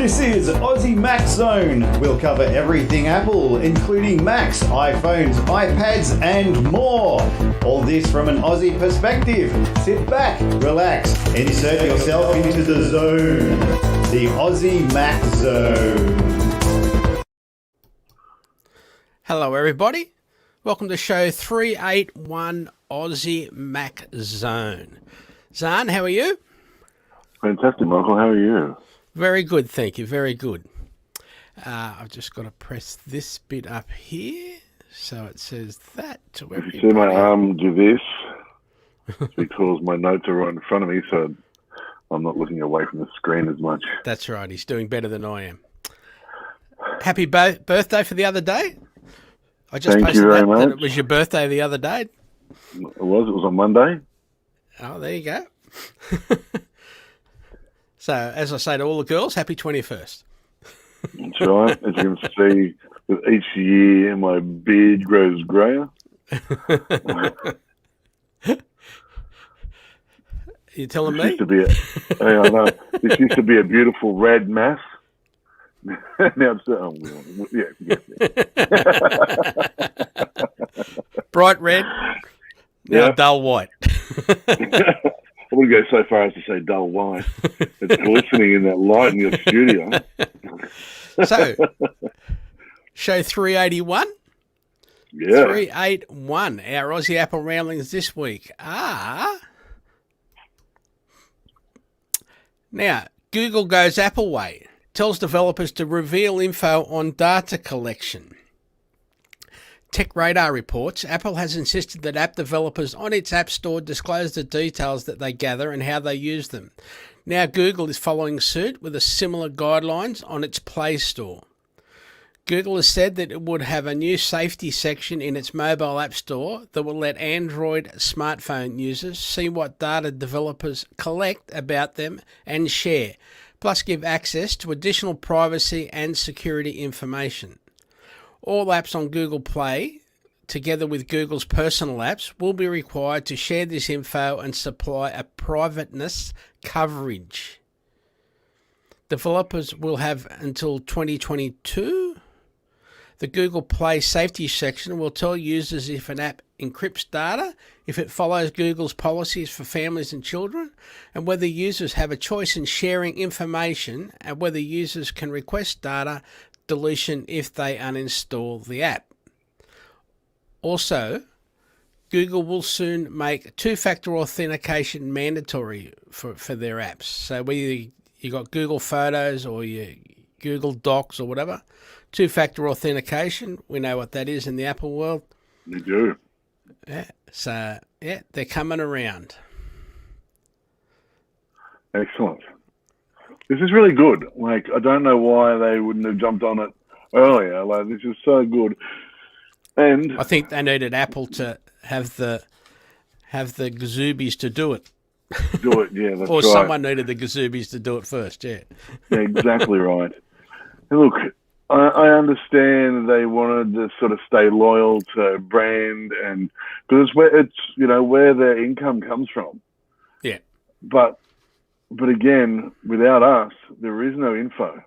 This is Aussie Mac Zone. We'll cover everything Apple, including Macs, iPhones, iPads, and more. All this from an Aussie perspective. Sit back, relax, insert yourself into the zone. The Aussie Mac Zone. Hello, everybody. Welcome to show 381 Aussie Mac Zone. Zarn, how are you? Fantastic, Michael. How are you? Very good, thank you. Very good. I've just got to press this bit up here so it says that to everybody. If you see my arm do this, it's because my notes are right in front of me, so I'm not looking away from the screen as much. That's right. He's doing better than I am. Happy birthday for the other day. I just Thank posted you very that much. it was your birthday the other day. It was on Monday. Oh, there you go. So, as I say to all the girls, happy 21st. That's right. As you can see, with each year, my beard grows greyer. You telling This me? used to be I know. This used to be a beautiful red mass. Now it's yeah. Bright red, now dull white. I wouldn't go so far as to say dull white. It's glistening in that light in your studio. So, show 381. Yeah. 381. Our Aussie Apple ramblings this week are... Now, Google goes Apple way. Tells developers to reveal info on data collection. Tech Radar reports Apple has insisted that app developers on its App Store disclose the details that they gather and how they use them. Now Google is following suit with a similar guidelines on its Play Store. Google has said that it would have a new safety section in its mobile App Store that will let Android smartphone users see what data developers collect about them and share, plus give access to additional privacy and security information. All apps on Google Play, together with Google's personal apps, will be required to share this info and supply a privateness coverage. Developers will have until 2022. The Google Play safety section will tell users if an app encrypts data, if it follows Google's policies for families and children, and whether users have a choice in sharing information, and whether users can request data deletion if they uninstall the app. Also, Google will soon make two-factor authentication mandatory for their apps. So whether you got Google Photos or your Google Docs or whatever, two-factor authentication, we know what that is in the Apple world. We do. Yeah. So, yeah, they're coming around. Excellent. This is really good. Like, I don't know why they wouldn't have jumped on it earlier. Like, this is so good. And I think they needed Apple to have the gazoobies to do it. Do it, yeah, that's Or right. someone needed the gazoobies to do it first, yeah. Yeah, exactly right. And look, I understand they wanted to sort of stay loyal to brand, and because it's where their income comes from. Yeah. But again, without us, there is no info.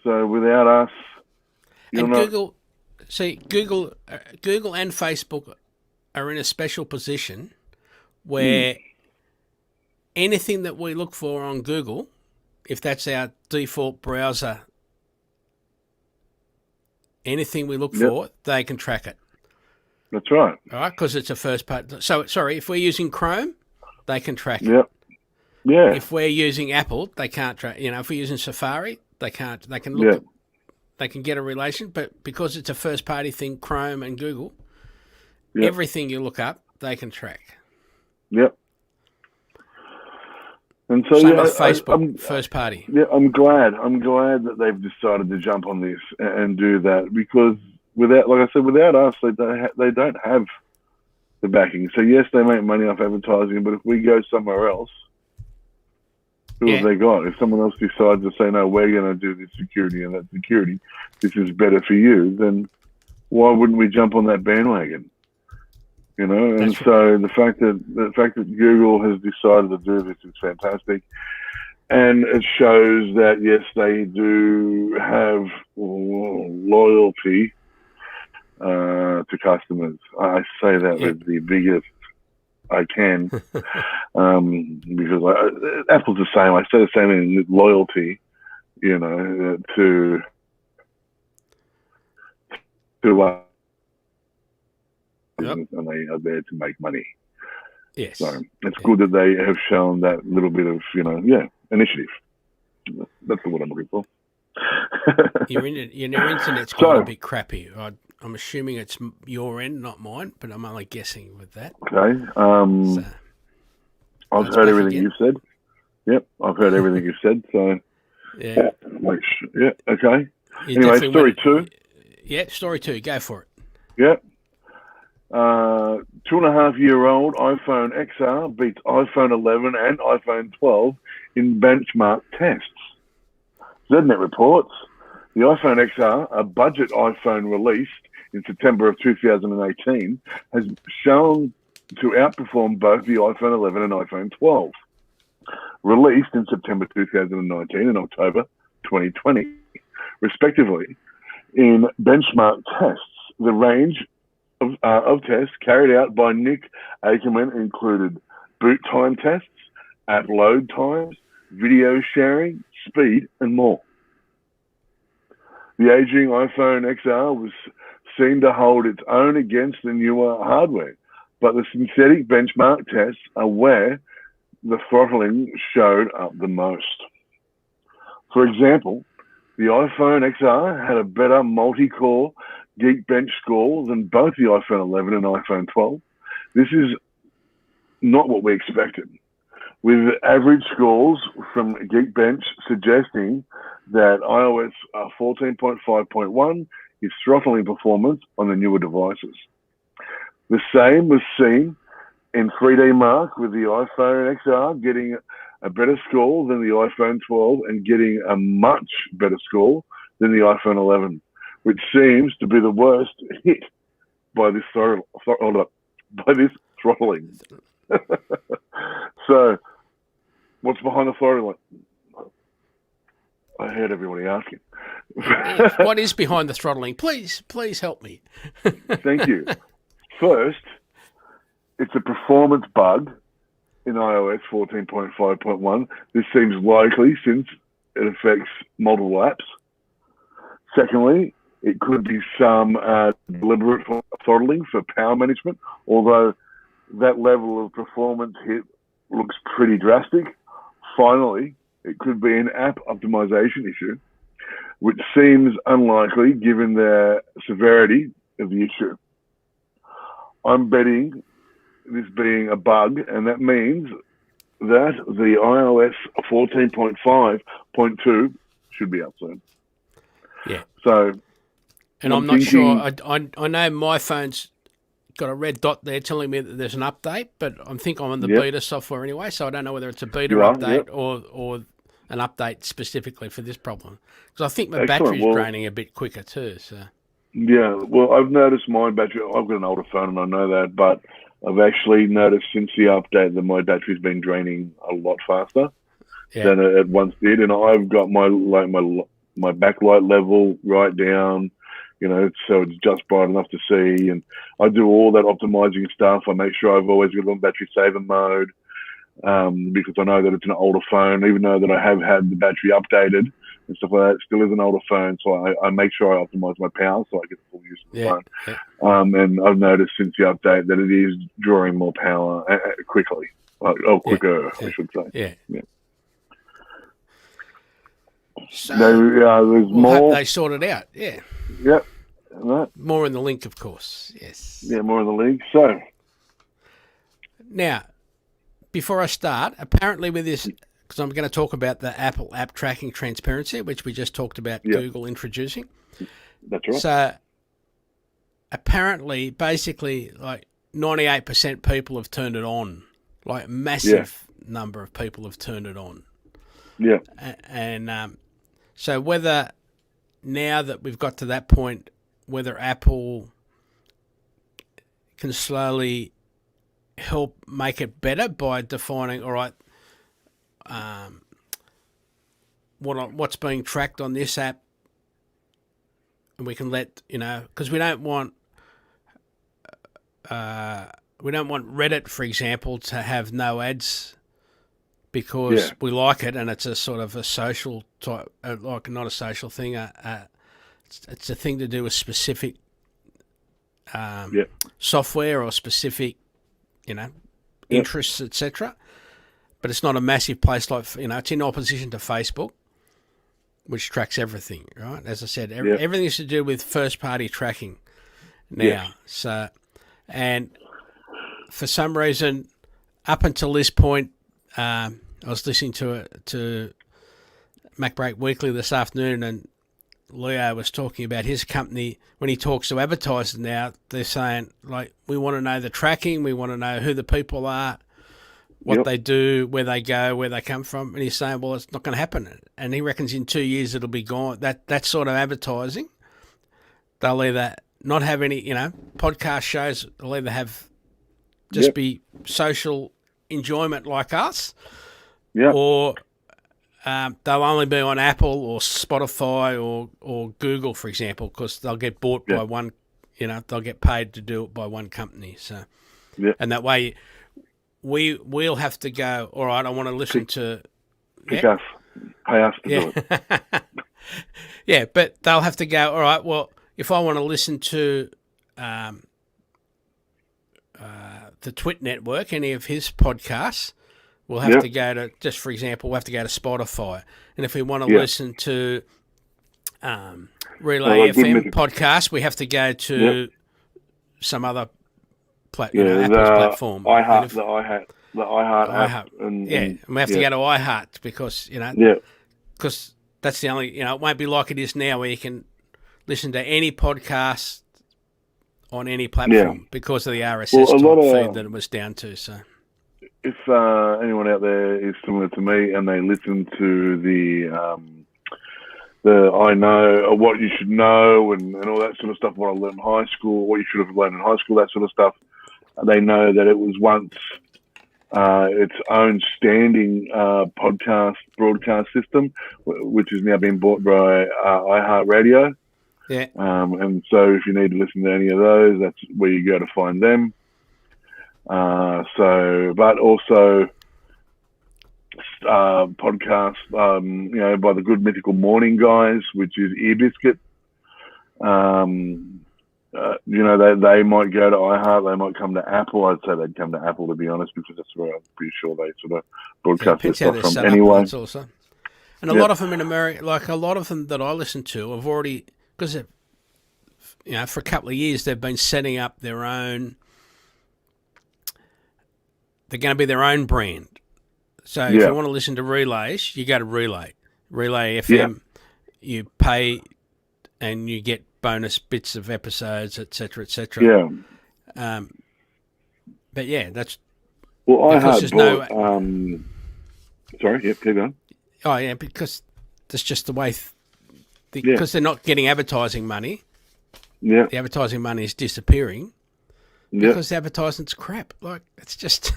So without us, Google and Facebook are in a special position where anything that we look for on Google, if that's our default browser, anything we look for, they can track it. That's right. All right, because it's a first part. So, sorry, if we're using Chrome, they can track it. Yep. Yeah. If we're using Apple, they can't track. If we're using Safari, they can't. They can look. They can get a relation, but because it's a first-party thing, Chrome and Google, everything you look up, they can track. Yep. And so, Same with Facebook, first party. Yeah, I'm glad that they've decided to jump on this and do that, because without us, they don't have the backing. So yes, they make money off advertising, but if we go somewhere else, who have they got? If someone else decides to say, no, we're going to do this security and that security, this is better for you, then why wouldn't we jump on that bandwagon? And so the fact that Google has decided to do this is fantastic. And it shows that, yes, they do have loyalty to customers. I say that with the biggest I can, because Apple's the same. I say the same thing with loyalty, you know, to and they are there to make money. Yes. So it's good that they have shown that little bit of, initiative. That's the word I'm looking for. Your internet's gone a bit crappy. I'm assuming it's your end, not mine, but I'm only guessing with that. Okay. I've heard everything you've said. Yep, I've heard everything you've said. So yeah. Okay. You anyway, story 2. Yeah, story 2. Go for it. Yep. 2.5-year-old iPhone XR beats iPhone 11 and iPhone 12 in benchmark tests. ZNet reports the iPhone XR, a budget iPhone released in September of 2018, has shown to outperform both the iPhone 11 and iPhone 12, released in September 2019 and October 2020, respectively. In benchmark tests, the range of tests carried out by Nick Ackerman included boot time tests, app load times, video sharing, speed, and more. The aging iPhone XR was seen to hold its own against the newer hardware, but the synthetic benchmark tests are where the throttling showed up the most. For example, the iPhone XR had a better multi-core Geekbench score than both the iPhone 11 and iPhone 12. This is not what we expected, with average scores from Geekbench suggesting that iOS 14.5.1 is throttling performance on the newer devices. The same was seen in 3D Mark, with the iPhone XR getting a better score than the iPhone 12 and getting a much better score than the iPhone 11, which seems to be the worst hit by this throttling. So, what's behind the throttling? I heard everybody asking. Yes, what is behind the throttling? Please help me. Thank you. First, it's a performance bug in iOS 14.5.1. This seems likely since it affects multiple apps. Secondly, it could be some deliberate throttling for power management, although that level of performance hit looks pretty drastic. Finally, it could be an app optimization issue, which seems unlikely given the severity of the issue. I'm betting this being a bug, and that means that the iOS 14.5.2 should be out soon. Yeah. So, and I'm not sure. I know my phone's got a red dot there telling me that there's an update, but I think I'm on the beta software anyway, so I don't know whether it's a beta update or an update specifically for this problem. Because I think my battery's draining a bit quicker too. So. Yeah, well, I've noticed my battery. I've got an older phone, and I know that, but I've actually noticed since the update that my battery's been draining a lot faster than it once did, and I've got my backlight level right down, so it's just bright enough to see, and I do all that optimizing stuff. I make sure I've always got it on battery saver mode, because I know that it's an older phone, even though that I have had the battery updated and stuff like that, it still is an older phone, so I make sure I optimize my power so I get the full use of the phone. Yeah. And I've noticed since the update that it is drawing more power quickly. Quicker, I should say. Yeah. So, there's more. Hope they sort it out. Yeah. Yep. Right. More in the link, of course. Yes. Yeah, more in the link. So, now, before I start, apparently with this, because I'm going to talk about the Apple app tracking transparency, which we just talked about Google introducing. That's right. So, apparently, basically, like 98% people have turned it on. Like, massive number of people have turned it on. Yeah. And so whether, now that we've got to that point, whether Apple can slowly help make it better by defining, all right, what's being tracked on this app, and we can let because we don't want Reddit, for example, to have no ads because we like it, and it's a sort of a social type, like not a social thing. It's a thing to do with specific software or specific, interests, etc. But it's not a massive place like, it's in opposition to Facebook, which tracks everything, right? As I said, everything's to do with first-party tracking now. Yes. So, and for some reason, up until this point, I was listening to MacBreak Weekly this afternoon, and Leo was talking about his company. When he talks to advertisers now, they're saying, like, we want to know the tracking, we want to know who the people are, what they do, where they go, where they come from. And he's saying, well, it's not going to happen. And he reckons in 2 years it'll be gone. That sort of advertising, they'll either not have any, podcast shows, they'll either have just be social enjoyment like us, or they'll only be on Apple or Spotify or Google, for example, because they'll get bought by one, they'll get paid to do it by one company. So, and that way we'll have to go, all right, I want to listen to... Pick us. Pay us to do it. Yeah, but they'll have to go, all right, well, if I want to listen to the Twit Network, any of his podcasts, we'll have to go to, just for example, we'll have to go to Spotify. And if we want to listen to Relay FM podcast, we have to go to some other Apple's platform. The iHeart app. And we have to go to iHeart because, because that's the only, it won't be like it is now where you can listen to any podcast on any platform because of the RSS feed that it was down to. So, if anyone out there is similar to me and they listen to the I know what you should know and all that sort of stuff, what I learned in high school, what you should have learned in high school, that sort of stuff, they know that it was once its own standing podcast broadcast system, which has now been bought by iHeartRadio. Yeah. And so if you need to listen to any of those, that's where you go to find them. But also podcasts, by the Good Mythical Morning guys, which is Ear Biscuit. They might go to iHeart, they might come to Apple. I'd say they'd come to Apple, to be honest, because that's where I'm pretty sure they sort of broadcast their stuff from anyway. Also. And a lot of them in America, like a lot of them that I listen to, have already, because for a couple of years they've been setting up their own. They're going to be their own brand. So if you want to listen to Relays, you go to Relay FM. You pay, and you get bonus bits of episodes, etc., etc. Yeah. But that's. Well, I had bought. Sorry. Yep. Keep going. Oh yeah, because that's just the way. Because they're not getting advertising money. Yeah. The advertising money is disappearing. Because the advertisement's crap. Like, it's just...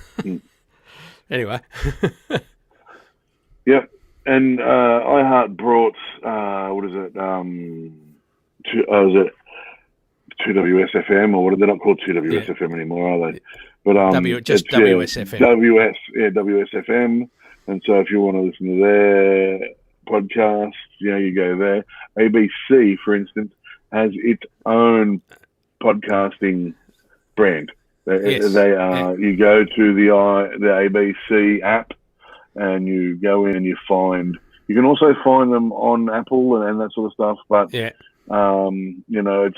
Anyway. And iHeart brought, what is it? Was it 2WSFM, or what are they not called 2WSFM anymore, are they? But just WSFM. WSFM. And so if you want to listen to their podcast, you go there. ABC, for instance, has its own podcasting brand. You go to the ABC app and you go in and you can also find them on Apple and that sort of stuff, but it's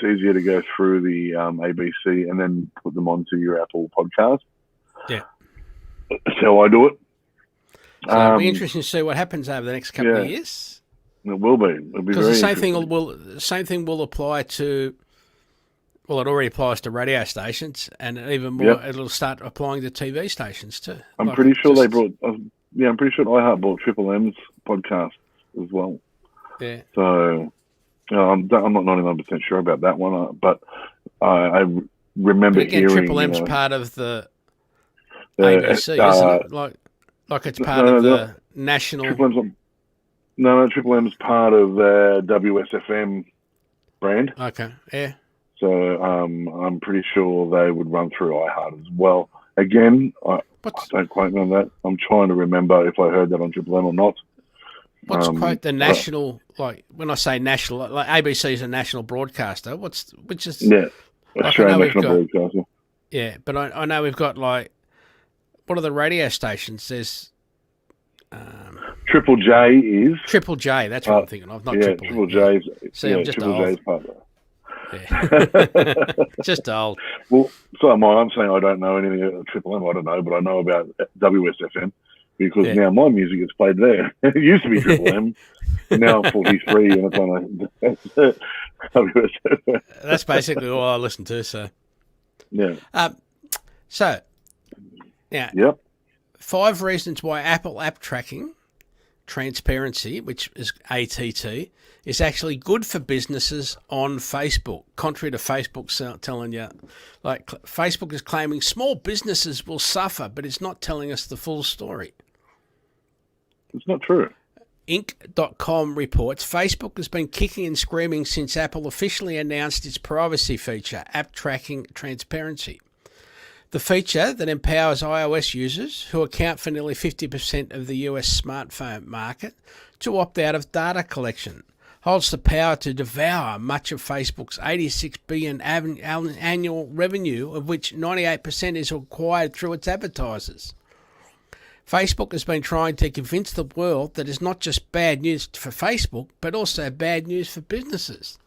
easier to go through the ABC and then put them onto your Apple podcast. That's how I do it. So it'll be interesting to see what happens over the next couple of years. It will be. It'll be very interesting. Because the same thing will apply to. Well, it already applies to radio stations, and even more, it'll start applying to TV stations too. I'm pretty sure they brought. I'm pretty sure iHeart bought Triple M's podcast as well. Yeah. So I'm not 99% sure about that one, but I remember hearing. Triple M's part of the ABC, isn't it? Like it's part of the national. No, Triple M's part of the WSFM brand. Okay, yeah. So I'm pretty sure they would run through iHeart as well. Again, I don't quote me on that. I'm trying to remember if I heard that on Triple M or not. What's quote the national, like when I say national, like ABC is a national broadcaster. Which is Australian National Broadcaster. Yeah, but I know we've got like, what are the radio stations? There's Triple J is Triple J. That's what I'm thinking of. Not Triple J. See, I'm just Triple old. J's part of that. Yeah. Just old. Well, so am I. I'm saying I don't know anything about Triple M. I don't know, but I know about WSFM because now my music is played there. It used to be Triple M. Now I'm 43 and it's on WSFM. That's basically all I listen to. So yeah. So now, Yep. 5 reasons why Apple app tracking transparency, which is ATT, is actually good for businesses on Facebook. Contrary to Facebook telling you, like Facebook is claiming small businesses will suffer, but it's not telling us the full story. It's not true. Inc.com reports Facebook has been kicking and screaming since Apple officially announced its privacy feature, App Tracking Transparency. The feature that empowers iOS users, who account for nearly 50% of the US smartphone market, to opt out of data collection, holds the power to devour much of Facebook's $86 billion annual revenue, of which 98% is acquired through its advertisers. Facebook has been trying to convince the world that it's not just bad news for Facebook, but also bad news for businesses.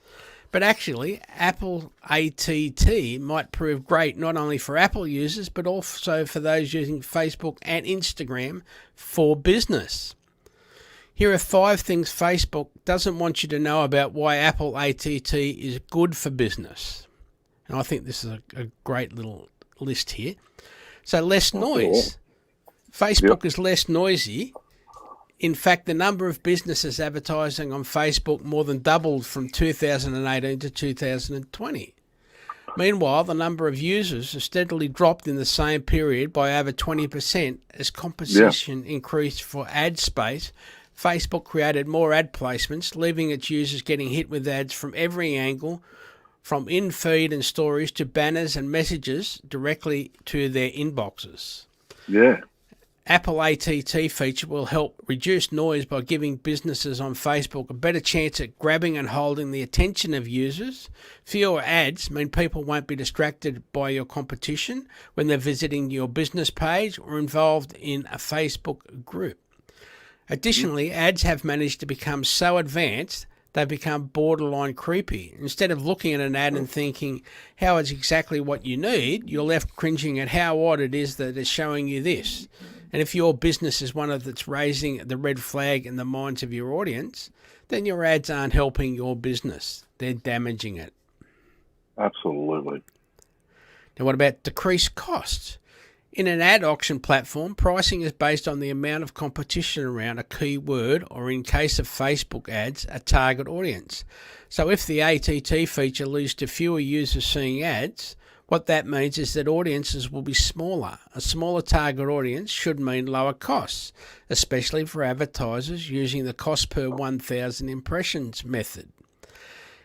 But actually, Apple ATT might prove great not only for Apple users, but also for those using Facebook and Instagram for business. Here are 5 things Facebook doesn't want you to know about why Apple ATT is good for business. And I think this is a great little list here. So less noise. Facebook is less noisy. In fact, the number of businesses advertising on Facebook more than doubled from 2018 to 2020. Meanwhile, the number of users has steadily dropped in the same period by over 20% as competition increased for ad space. Facebook created more ad placements, leaving its users getting hit with ads from every angle, from in-feed and stories to banners and messages directly to their inboxes. Yeah. Apple ATT feature will help reduce noise by giving businesses on Facebook a better chance at grabbing and holding the attention of users. Fewer ads mean people won't be distracted by your competition when they're visiting your business page or involved in a Facebook group. Additionally, ads have managed to become so advanced they've become borderline creepy. Instead of looking at an ad and thinking how it's exactly what you need, you're left cringing at how odd it is that it's showing you this. And if your business is one that's raising the red flag in the minds of your audience, then your ads aren't helping your business. They're damaging it. Absolutely. Now, what about decreased costs? In an ad auction platform, pricing is based on the amount of competition around a keyword, or in case of Facebook ads, a target audience. So if the ATT feature leads to fewer users seeing ads, what that means is that audiences will be smaller. A smaller target audience should mean lower costs, especially for advertisers using the cost per 1,000 impressions method.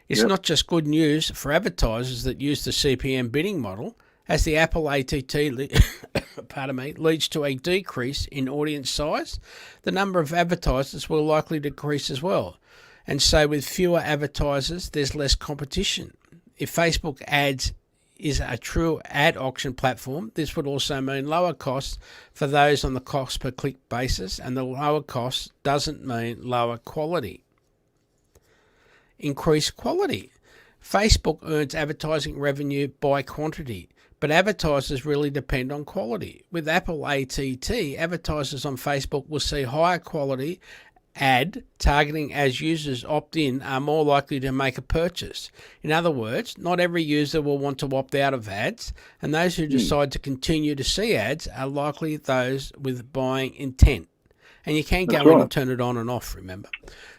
It's not just good news for advertisers that use the CPM bidding model, as the Apple ATT leads to a decrease in audience size. The number of advertisers will likely decrease as well. And so with fewer advertisers, there's less competition. If Facebook ads is a true ad auction platform, this would also mean lower costs for those on the cost per click basis, and the lower cost doesn't mean lower quality. Increased quality. Facebook earns advertising revenue by quantity, but advertisers really depend on quality. With Apple ATT, advertisers on Facebook will see higher quality ad targeting as users opt in are more likely to make a purchase. In other words, not every user will want to opt out of ads, and those who decide to continue to see ads are likely those with buying intent. And you can go That's in right. and turn it on and off, remember.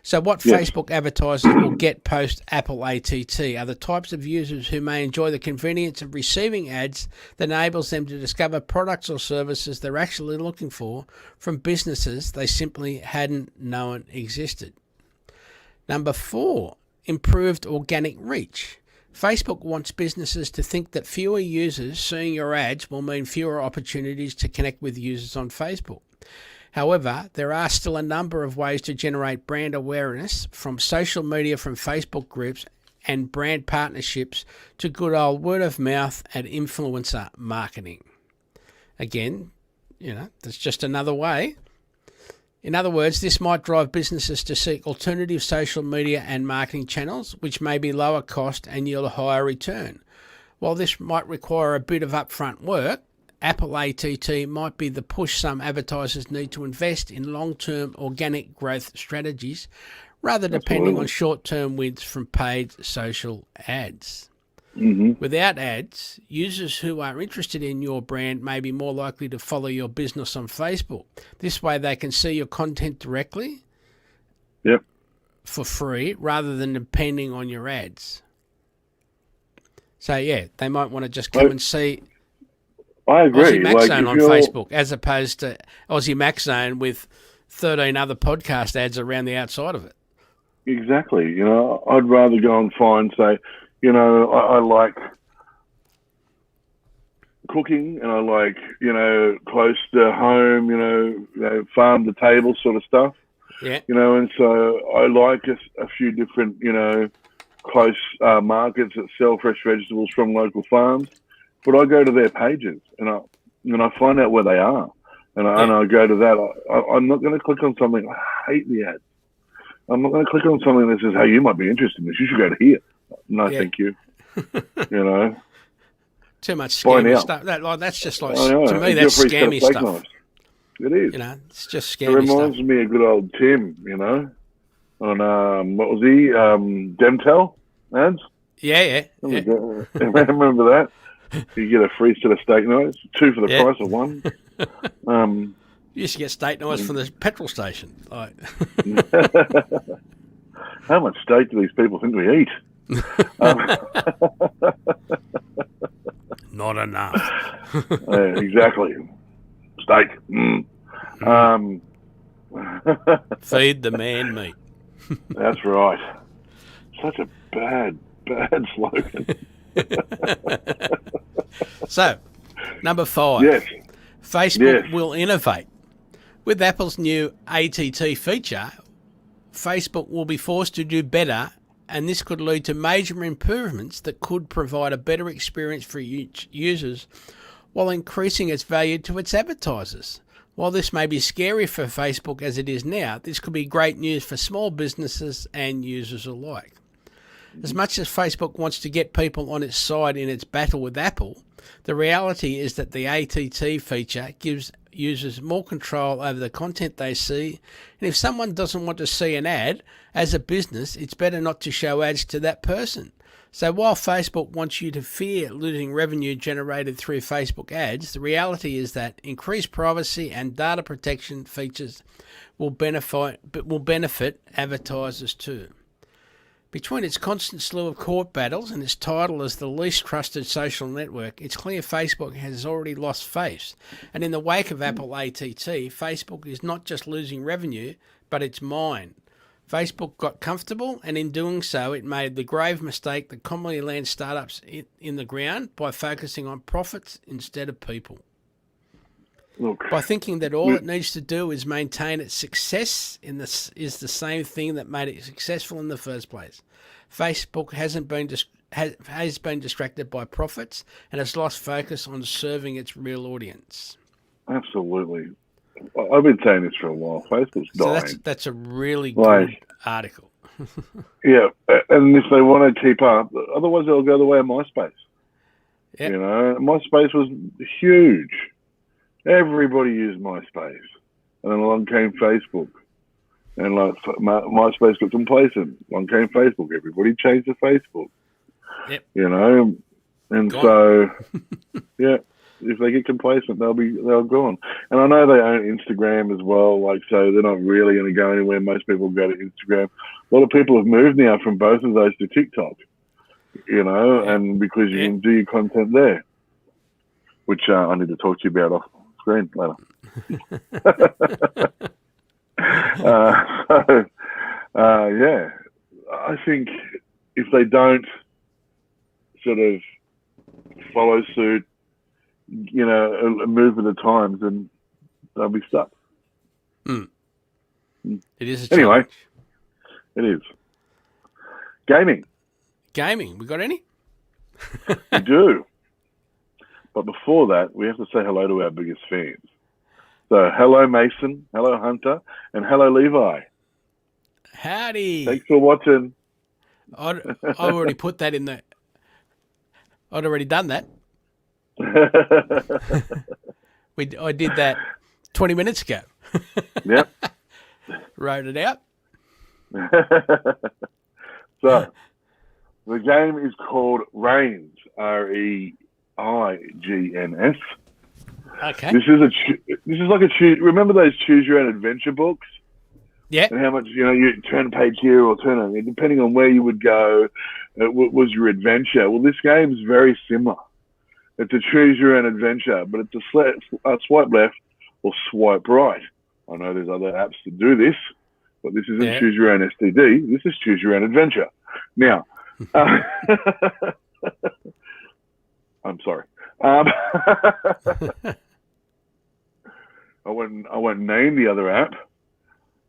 So what Yes. Facebook advertisers will get post-Apple ATT are the types of users who may enjoy the convenience of receiving ads that enables them to discover products or services they're actually looking for from businesses they simply hadn't known existed. Number 4, improved organic reach. Facebook wants businesses to think that fewer users seeing your ads will mean fewer opportunities to connect with users on Facebook. However, there are still a number of ways to generate brand awareness, from social media, from Facebook groups and brand partnerships to good old word of mouth and influencer marketing. Again, that's just another way. In other words, this might drive businesses to seek alternative social media and marketing channels, which may be lower cost and yield a higher return. While this might require a bit of upfront work, Apple ATT might be the push some advertisers need to invest in long-term organic growth strategies, rather depending on short-term wins from paid social ads. Mm-hmm. Without ads, users who are interested in your brand may be more likely to follow your business on Facebook. This way they can see your content directly for free rather than depending on your ads. So, they might want to just come and see I agree. Aussie Mac Like, Zone if on you're- Facebook as opposed to Aussie Mac Zone with 13 other podcast ads around the outside of it. Exactly. I'd rather go and find, say, I like cooking and I like, close to home, farm to table sort of stuff. Yeah. And so I like a few different, close markets that sell fresh vegetables from local farms. But I go to their pages and I find out where they are. And I go to that. I'm not going to click on something. I hate the ads. I'm not going to click on something that says, hey, you might be interested in this. You should go to here. No, thank you. Too much Find scammy out. stuff. That's just like, I know. to me, It's that's your free scammy steak stuff. knives. It is. It's just It scammy reminds stuff. me of good old Tim, on, what was he? Demtel ads? Yeah. Remember that? You get a free set of steak knives, 2 for the price of 1. You used to get steak knives from the petrol station. Like, How much steak do these people think we eat? not enough. Exactly. Steak. Feed the man meat. That's right. Such a bad slogan. So, number 5. Yes. Facebook will innovate. With Apple's new ATT feature, Facebook will be forced to do better, and this could lead to major improvements that could provide a better experience for users while increasing its value to its advertisers. While this may be scary for Facebook as it is now, this could be great news for small businesses and users alike. As much as Facebook wants to get people on its side in its battle with Apple, the reality is that the ATT feature gives users more control over the content they see, and if someone doesn't want to see an ad, as a business, it's better not to show ads to that person. So while Facebook wants you to fear losing revenue generated through Facebook ads, the reality is that increased privacy and data protection features will benefit advertisers too. Between its constant slew of court battles and its title as the least trusted social network, it's clear Facebook has already lost face. And in the wake of Apple ATT, Facebook is not just losing revenue, but its mind. Facebook got comfortable, and in doing so, it made the grave mistake that commonly lands startups in the ground by focusing on profits instead of people. Look, By thinking that all it needs to do is maintain its success is the same thing that made it successful in the first place. Facebook has been distracted by profits and has lost focus on serving its real audience. absolutely. I've been saying this for a while. Facebook's dying. So that's a really good article. Yeah, and if they want to keep up, otherwise they'll go the way of MySpace. Yep. MySpace was huge. Everybody used MySpace, and then along came Facebook, and MySpace got complacent. Along came Facebook. Everybody changed to Facebook. Yep. And Gone. so, yeah. if they get complacent, they'll go on. And I know they own Instagram as well, like, so they're not really going to go anywhere. Most people go to Instagram. A lot of people have moved now from both of those to TikTok, and because you can do your content there, which I need to talk to you about off screen later. Yeah, I think if they don't sort of follow suit, move with the times, then they'll be stuck. It is a anyway. challenge. It is. Gaming. We got any? We do. But before that, we have to say hello to our biggest fans. So, hello Mason, hello Hunter, and hello Levi. Howdy. Thanks for watching. I'd already put that in the... I'd already done that. I did that 20 minutes ago. Yep. Wrote it out. So, the game is called Reigns, Reigns. Okay. This is like a choose. Remember those choose your own adventure books? Yeah. And how much you turn a page here or turn it, depending on where you would go, was your adventure. Well, this game is very similar. It's a choose your own adventure, but it's a swipe left or swipe right. I know there's other apps that do this, but this isn't choose your own STD. This is choose your own adventure. Now, I'm sorry. I won't name the other app,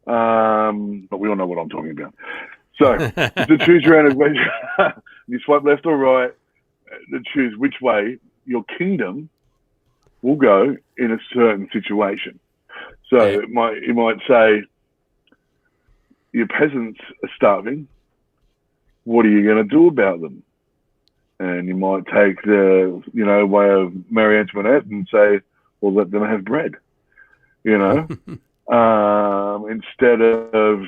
but we all know what I'm talking about. So, to choose your own adventure, you swipe left or right to choose which way your kingdom will go in a certain situation. So, you might say, your peasants are starving. What are you going to do about them? And you might take the, way of Marie Antoinette and say, well, let them have bread, instead of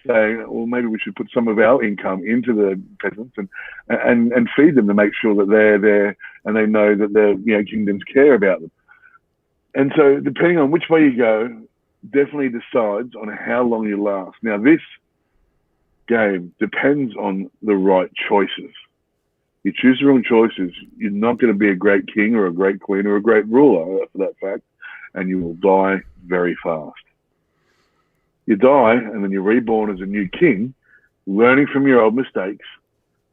saying, well, maybe we should put some of our income into the peasants and feed them to make sure that they're there and they know that their kingdoms care about them. And so depending on which way you go, definitely decides on how long you last. Now, this game depends on the right choices. You choose the wrong choices, you're not going to be a great king or a great queen or a great ruler, for that fact, and you will die very fast. You die, and then you're reborn as a new king, learning from your old mistakes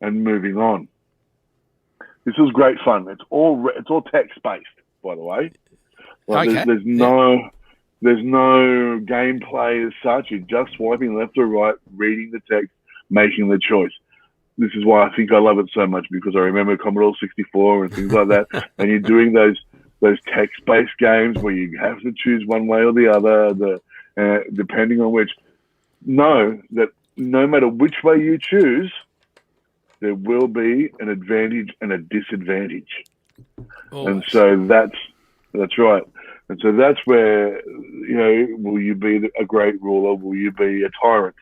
and moving on. This is great fun. It's all text-based, by the way. Like, okay. There's no gameplay as such. You're just swiping left or right, reading the text, making the choice. This is why I think I love it so much, because I remember Commodore 64 and things like that. And you're doing those text-based games where you have to choose one way or the other, depending on which. Know that no matter which way you choose, there will be an advantage and a disadvantage. Oh, and so that's right. And so that's where, will you be a great ruler? Will you be a tyrant?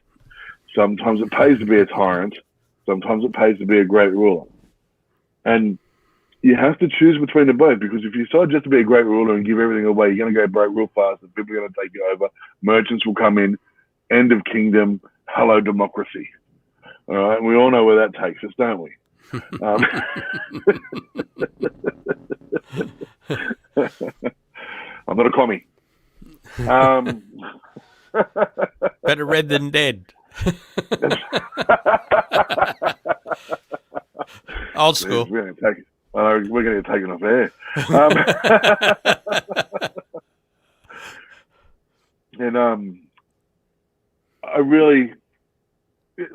Sometimes it pays to be a tyrant. Sometimes it pays to be a great ruler. And you have to choose between the both, because if you decide just to be a great ruler and give everything away, you're going to go broke real fast and people are going to take you over. Merchants will come in. End of kingdom. Hello, democracy. All right. And we all know where that takes us, don't we? I'm not a commie. Better red than dead. Old school. We're going to get taken off air.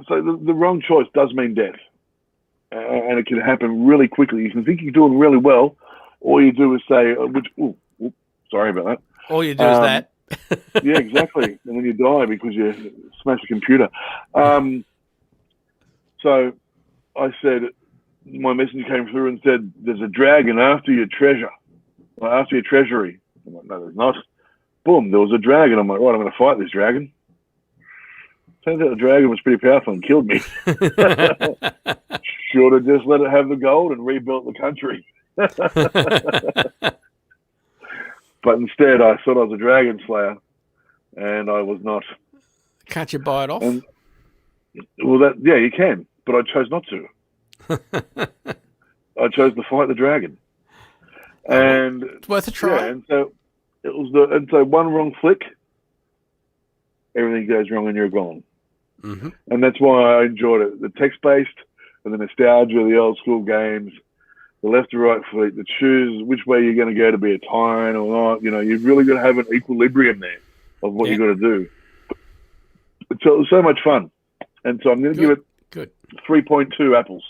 So the wrong choice does mean death. And it can happen really quickly. You can think you're doing really well. All you do is say, sorry about that. All you do is that. Yeah, exactly. And then you die because you smash the computer. So I said, my messenger came through and said, there's a dragon after your treasure, or after your treasury. I'm like, no, there's not. Boom, there was a dragon. I'm like, right, I'm going to fight this dragon. Turns out the dragon was pretty powerful and killed me. Should have just let it have the gold and rebuilt the country. But instead, I thought I was a dragon slayer, and I was not. Can't you buy it off? And, well, you can, but I chose not to. I chose to fight the dragon, and it's worth a try. Yeah, and so it was and so one wrong flick, everything goes wrong, and you're gone. Mm-hmm. And that's why I enjoyed it. The text-based and the nostalgia of the old school games, the left to right flick, the choose which way you're going to go to be a tyrant or not. You know, you've really got to have an equilibrium there of what you've got to do. So it was so much fun. And so I'm going to give it 3.2 apples.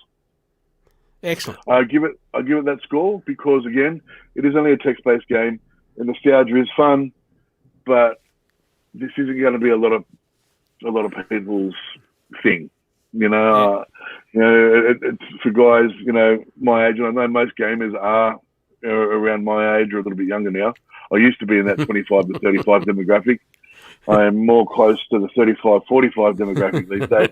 Excellent. I give it that score because, again, it is only a text-based game. And nostalgia is fun, but this isn't going to be a lot of people's thing, it's for guys, my age, and I know most gamers are around my age or a little bit younger now. I used to be in that 25 to 35 demographic. I am more close to the 35, 45 demographic these days.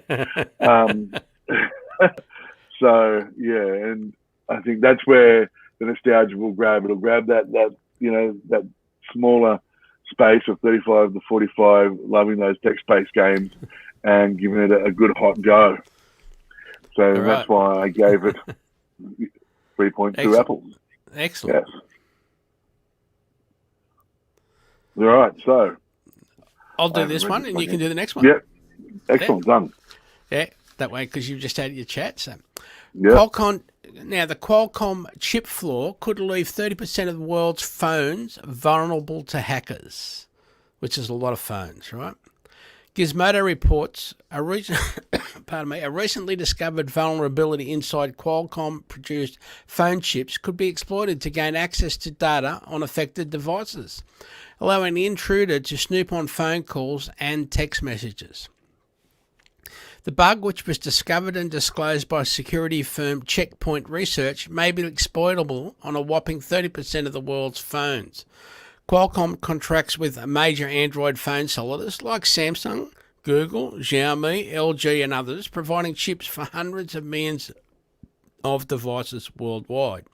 So, yeah, and I think that's where the nostalgia will grab. It'll grab that smaller space of 35 to 45, loving those text-based games and giving it a good hot go. So that's why I gave it 3.2 apples. Excellent. Yes. All right, so I'll do this one and you can do the next one. Yep. Excellent, done. Yeah, that way, because you've just had your chat. So. Yep. Now, the Qualcomm chip flaw could leave 30% of the world's phones vulnerable to hackers, which is a lot of phones, right? Gizmodo reports a recently discovered vulnerability inside Qualcomm-produced phone chips could be exploited to gain access to data on affected devices, allowing the intruder to snoop on phone calls and text messages. The bug, which was discovered and disclosed by security firm Checkpoint Research, may be exploitable on a whopping 30% of the world's phones. Qualcomm contracts with major Android phone sellers like Samsung, Google, Xiaomi, LG and others, providing chips for hundreds of millions of devices worldwide.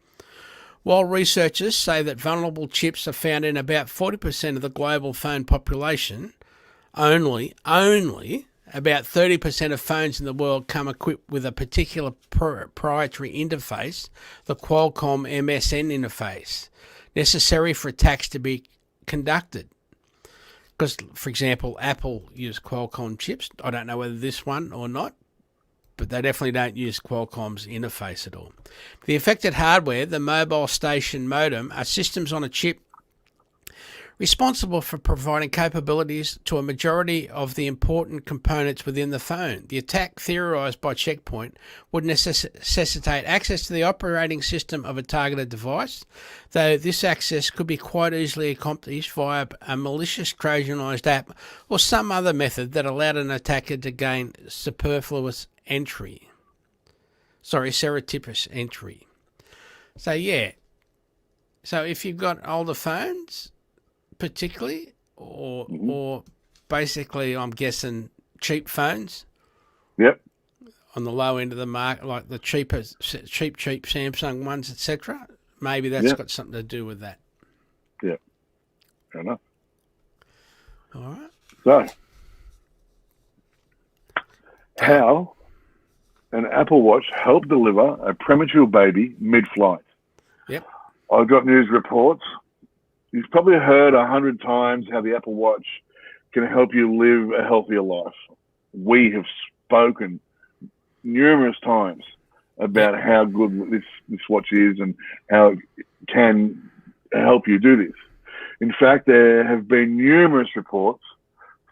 While researchers say that vulnerable chips are found in about 40% of the global phone population, only about 30% of phones in the world come equipped with a particular proprietary interface, the Qualcomm MSN interface, necessary for attacks to be conducted. Because, for example, Apple use Qualcomm chips. I don't know whether this one or not, but they definitely don't use Qualcomm's interface at all. The affected hardware, the mobile station modem, are systems on a chip responsible for providing capabilities to a majority of the important components within the phone. The attack, theorized by Checkpoint, would necessitate access to the operating system of a targeted device, though this access could be quite easily accomplished via a malicious Trojanized app or some other method that allowed an attacker to gain surreptitious entry. So yeah. So if you've got older phones, particularly, or basically, I'm guessing cheap phones. Yep. On the low end of the market, like the cheap Samsung ones, etc. Maybe that's got something to do with that. Yeah. Fair enough. All right. So, how an Apple Watch helped deliver a premature baby mid-flight? Yep. I've got news reports. You've probably heard 100 times how the Apple Watch can help you live a healthier life. We have spoken numerous times about how good this watch is and how it can help you do this. In fact, there have been numerous reports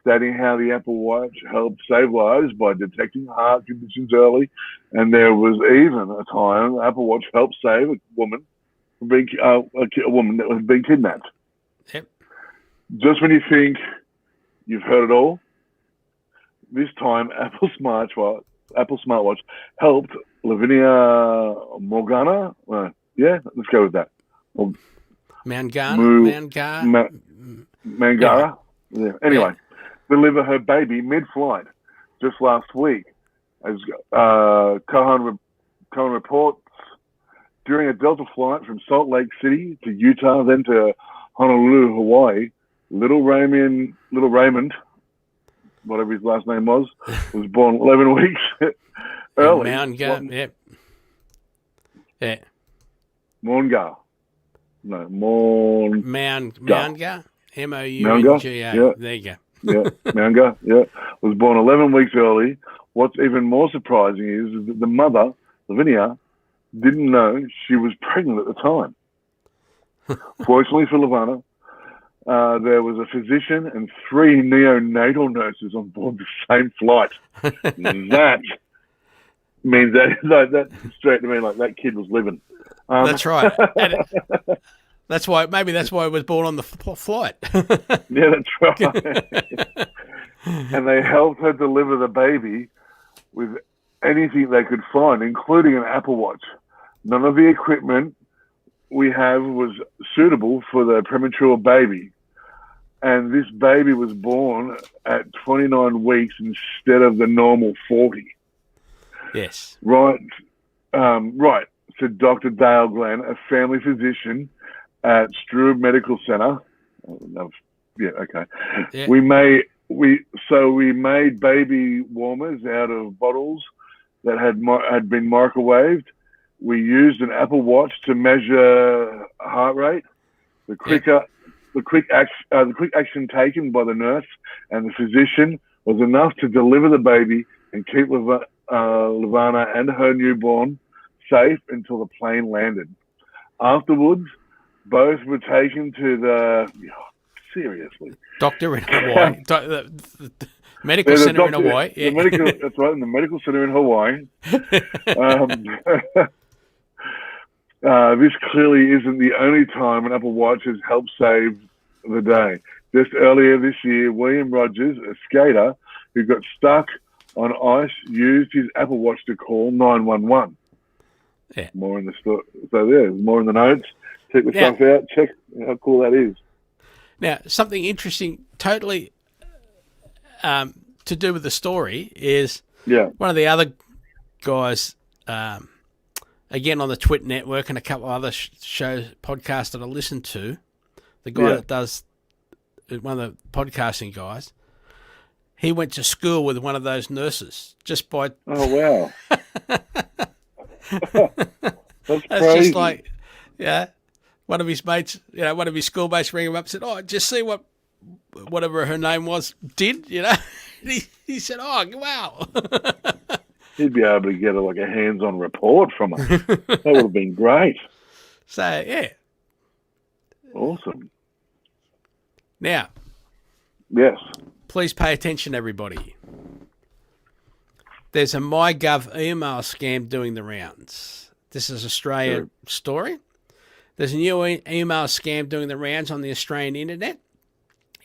stating how the Apple Watch helped save lives by detecting heart conditions early. And there was even a time the Apple Watch helped save a woman a woman that was being kidnapped. Yep. Just when you think you've heard it all, this time Apple smartwatch helped Lavinia Morgana. Let's go with that. Mangara. Yeah. Anyway, deliver her baby mid-flight just last week, as Cohen reports. during a Delta flight from Salt Lake City to Utah, then to Honolulu, Hawaii, little Raymond, whatever his last name was born 11 weeks early. Yep. Yeah. Mounga. Mounga. M-O-U-N-G-A. Yeah. There you go. Yeah, Mounga, yeah. Was born 11 weeks early. What's even more surprising is that the mother, Lavinia, didn't know she was pregnant at the time. Fortunately for Lavana, there was a physician and 3 neonatal nurses on board the same flight. That means that straight to me, like, that kid was living. That's right. That's why it was born on the flight. Yeah, that's right. And they helped her deliver the baby with anything they could find, including an Apple Watch. None of the equipment we have was suitable for the premature baby. And this baby was born at 29 weeks instead of the normal 40. Yes. Right. Right. So Dr. Dale Glenn, a family physician at Struve Medical Center. Yeah, okay. Yeah. We made baby warmers out of bottles that had been microwaved. We used an Apple Watch to measure heart rate. The quick action taken by the nurse and the physician was enough to deliver the baby and keep Lavana and her newborn safe until the plane landed. Afterwards, both were taken to the seriously doctor in Hawaii, the medical center in Hawaii. Yeah. That's right, in the medical center in Hawaii. This clearly isn't the only time an Apple Watch has helped save the day. Just earlier this year, William Rogers, a skater who got stuck on ice, used his Apple Watch to call 911. Yeah. More in the story. So there's more in the notes. Check the stuff out. Check how cool that is. Now, something interesting, totally to do with the story, is one of the other guys, again on the Twit Network and a couple of other podcasts that I listen to, the guy that does, one of the podcasting guys, he went to school with one of those nurses just by... Oh, wow. That's crazy. Just like, one of his mates, one of his schoolmates rang him up and said, "Oh, just see what whatever her name was did," He said, "Oh, wow." He'd be able to get a hands-on report from her. That would have been great. So, yeah. Awesome. Now. Yes. Please pay attention, everybody. There's a Mygov email scam doing the rounds. This is Australia story. There's a new email scam doing the rounds on the Australian internet.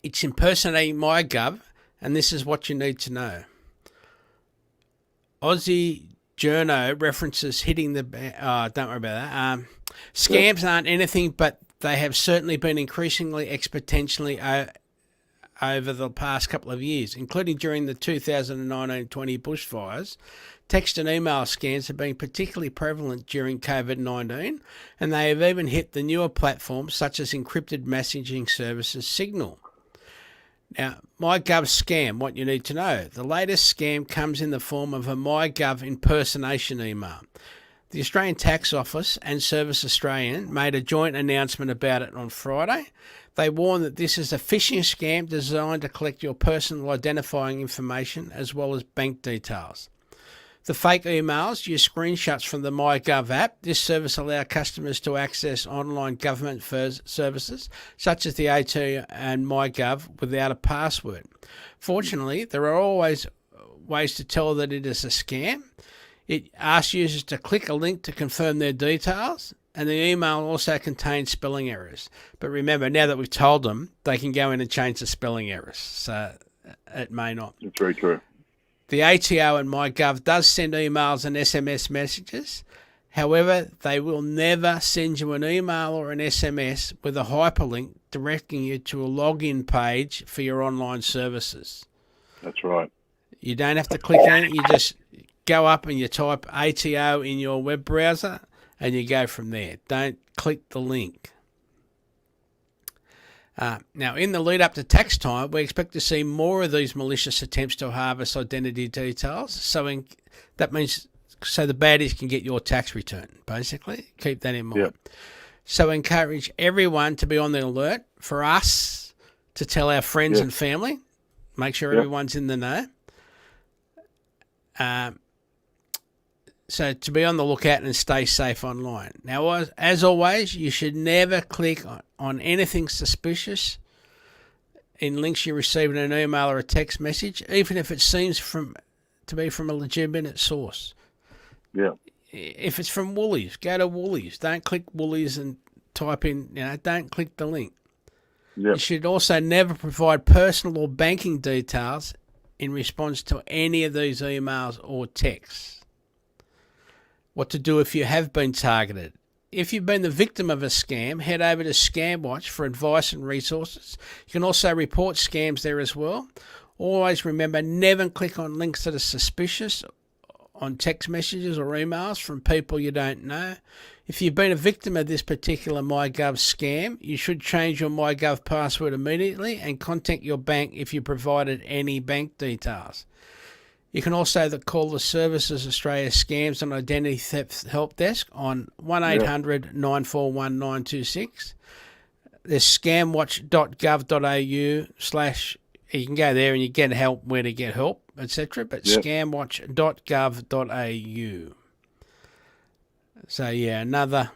It's impersonating Mygov, and this is what you need to know. Aussie journo references hitting the... don't worry about that. Scams aren't anything, but they have certainly been increasingly exponentially over the past couple of years, including during the 2019-20 bushfires. Text and email scams have been particularly prevalent during COVID-19, and they have even hit the newer platforms such as encrypted messaging services Signal. Now, Mygov scam, what you need to know. The latest scam comes in the form of a Mygov impersonation email. The Australian Tax Office and Service Australian made a joint announcement about it on Friday. They warn that this is a phishing scam designed to collect your personal identifying information as well as bank details. The fake emails use screenshots from the Mygov app. This service allows customers to access online government services such as the AT and Mygov without a password. Fortunately, there are always ways to tell that it is a scam. It asks users to click a link to confirm their details, and the email also contains spelling errors. But remember, now that we've told them, they can go in and change the spelling errors, so it may not. That's very true. The ATO and Mygov does send emails and SMS messages. However, they will never send you an email or an SMS with a hyperlink directing you to a login page for your online services. That's right. You don't have to click on it. You just go up and you type ATO in your web browser, and you go from there. Don't click the link. Now, in the lead up to tax time, we expect to see more of these malicious attempts to harvest identity details. That means so the baddies can get your tax return, basically. Keep that in mind. Yep. So encourage everyone to be on the alert for us to tell our friends and family. Make sure everyone's in the know. So to be on the lookout and stay safe online. Now, as always, you should never click on anything suspicious in links you receive in an email or a text message, even if it seems to be from a legitimate source. Yeah. If it's from Woolies, go to Woolies. Don't click Woolies and type in, don't click the link. Yep. You should also never provide personal or banking details in response to any of these emails or texts. What to do if you have been targeted. If you've been the victim of a scam, head over to ScamWatch for advice and resources. You can also report scams there as well. Always remember, never click on links that are suspicious on text messages or emails from people you don't know. If you've been a victim of this particular Mygov scam, you should change your Mygov password immediately and contact your bank if you provided any bank details. You can also call the Services Australia Scams and Identity Theft Help Desk on 1800 941 926. There's scamwatch.gov.au/ you can go there and you get help where to get help, etc. But scamwatch.gov.au. So yeah, another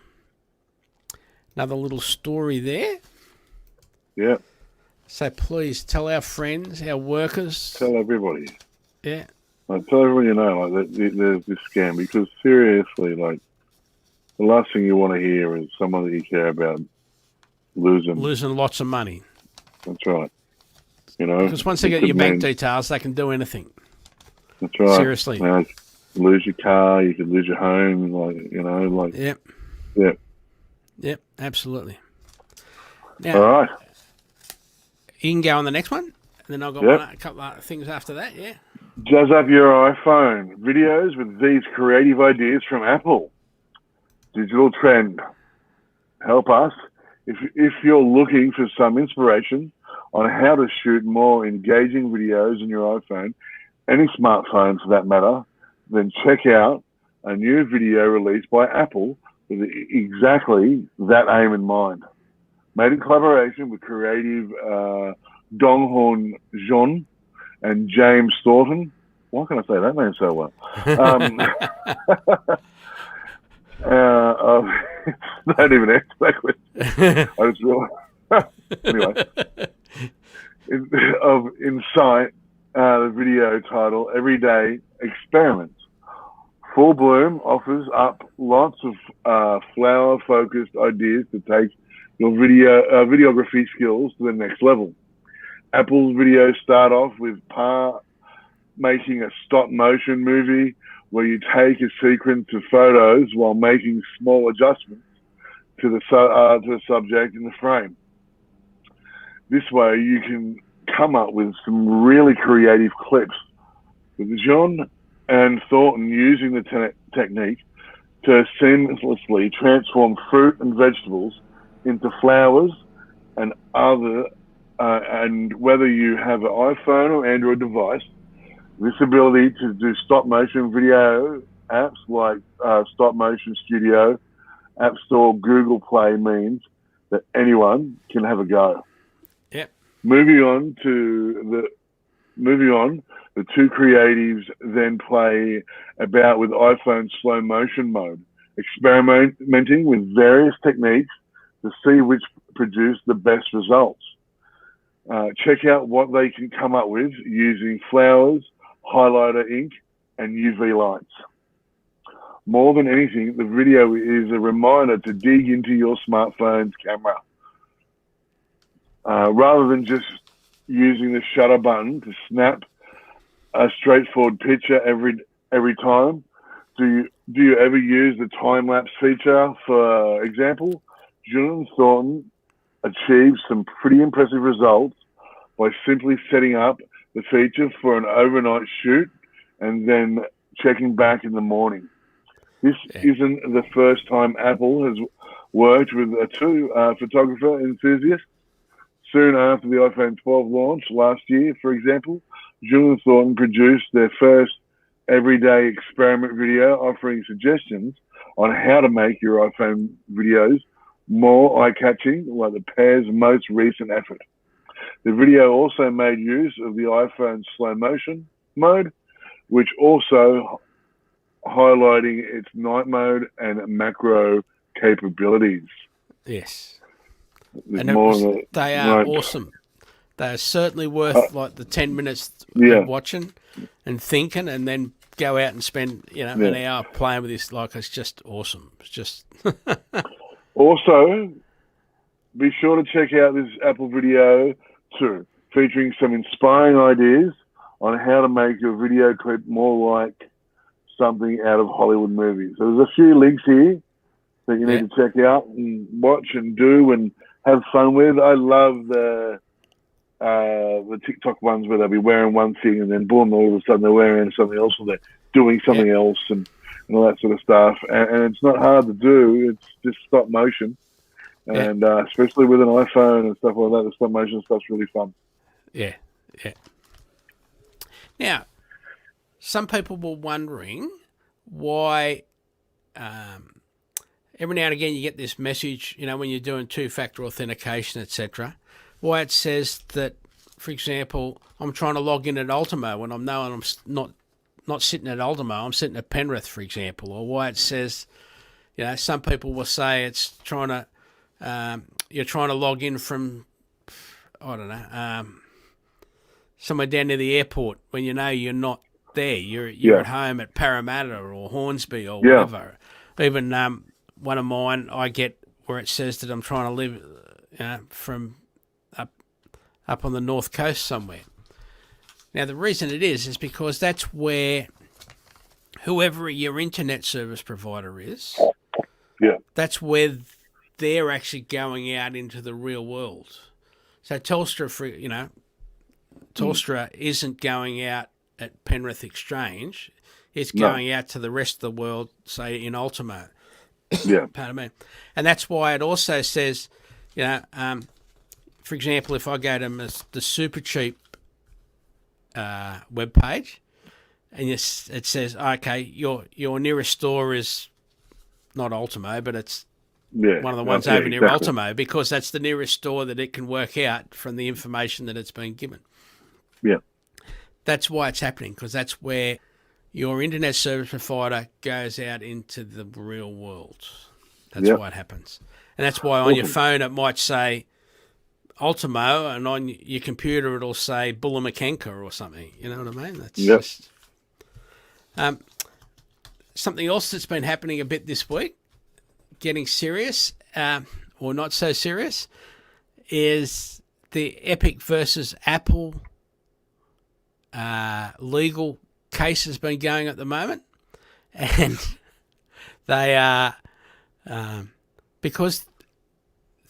little story there. Yeah. So please tell our friends, our workers. Tell everybody. Yeah. Like, tell everyone you know, like, there's this scam, because seriously, like, the last thing you want to hear is someone that you care about losing lots of money. That's right. Because once they get your bank details, they can do anything. That's right. Seriously. Lose your car, you could lose your home, Yep. Yeah. Yep, absolutely. Now, all right. You can go on the next one, and then I've got a couple of things after that, yeah. Jazz up your iPhone. Videos with these creative ideas from Apple. Digital trend. Help us. If you're looking for some inspiration on how to shoot more engaging videos on your iPhone, any smartphone for that matter, then check out a new video released by Apple with exactly that aim in mind. Made in collaboration with creative Donghorn Jean and James Thornton. Why can I say that name so well? It's not even exactly. I just realized. Anyway, of Insight, the video title "Everyday Experiments." Full Bloom offers up lots of flower-focused ideas to take your videography skills to the next level. Apple's videos start off with making a stop-motion movie where you take a sequence of photos while making small adjustments to the subject in the frame. This way, you can come up with some really creative clips. With John and Thornton using the technique to seamlessly transform fruit and vegetables into flowers and and whether you have an iPhone or Android device, this ability to do stop-motion video apps like Stop Motion Studio, App Store, Google Play means that anyone can have a go. Yep. Moving on, the two creatives then play about with iPhone slow motion mode, experimenting with various techniques to see which produce the best results. Check out what they can come up with using flowers, highlighter ink, and UV lights. More than anything, the video is a reminder to dig into your smartphone's camera. Rather than just using the shutter button to snap a straightforward picture every time, do you ever use the time-lapse feature? For example, Julian Thornton achieved some pretty impressive results by simply setting up the feature for an overnight shoot and then checking back in the morning. This isn't the first time Apple has worked with a photographer enthusiast. Soon after the iPhone 12 launch last year, for example, Jewel and Thornton produced their first everyday experiment video offering suggestions on how to make your iPhone videos more eye-catching, like the pair's most recent effort. The video also made use of the iPhone slow motion mode, which also highlighting its night mode and macro capabilities. Yes. There's And they are awesome. They are certainly worth like the 10 minutes of watching and thinking, and then go out and spend an hour playing with this. Like, it's just awesome. It's just Also, be sure to check out this Apple video too, featuring some inspiring ideas on how to make your video clip more like something out of Hollywood movies. So there's a few links here that you need to check out and watch and do and have fun with. I love the TikTok ones where they'll be wearing one thing and then boom, all of a sudden they're wearing something else, or they're doing something else and all that sort of stuff. And it's not hard to do. It's just stop motion. And especially with an iPhone and stuff like that, the stop motion stuff's really fun. Yeah. Now, some people were wondering why every now and again you get this message, when you're doing two-factor authentication, etc., why it says that, for example, I'm trying to log in at Ultimo when I'm knowing I'm not sitting at Ultimo, I'm sitting at Penrith, for example, or why it says, some people will say it's trying to, you're trying to log in from, I don't know, somewhere down near the airport when you're not there. You're at home at Parramatta or Hornsby or whatever. Even one of mine, I get where it says that I'm trying to live from up on the north coast somewhere. Now, the reason it is because that's where whoever your internet service provider is, that's where they're actually going out into the real world. So Telstra, Telstra isn't going out at Penrith Exchange. It's going out to the rest of the world, say in Ultimo. Pardon me. And that's why it also says, for example, if I go to the Supercheap webpage, and it says, okay, your nearest store is not Ultimo, but it's one of the ones over near Ultimo, because that's the nearest store that it can work out from the information that it's been given. Yeah. That's why it's happening, because that's where your internet service provider goes out into the real world. That's why it happens. And that's why on your phone it might say Ultimo, and on your computer it'll say Bullamakenka or something. You know what I mean? That's just something else that's been happening a bit this week, getting serious or not so serious, is the Epic versus Apple legal case has been going at the moment, and they are because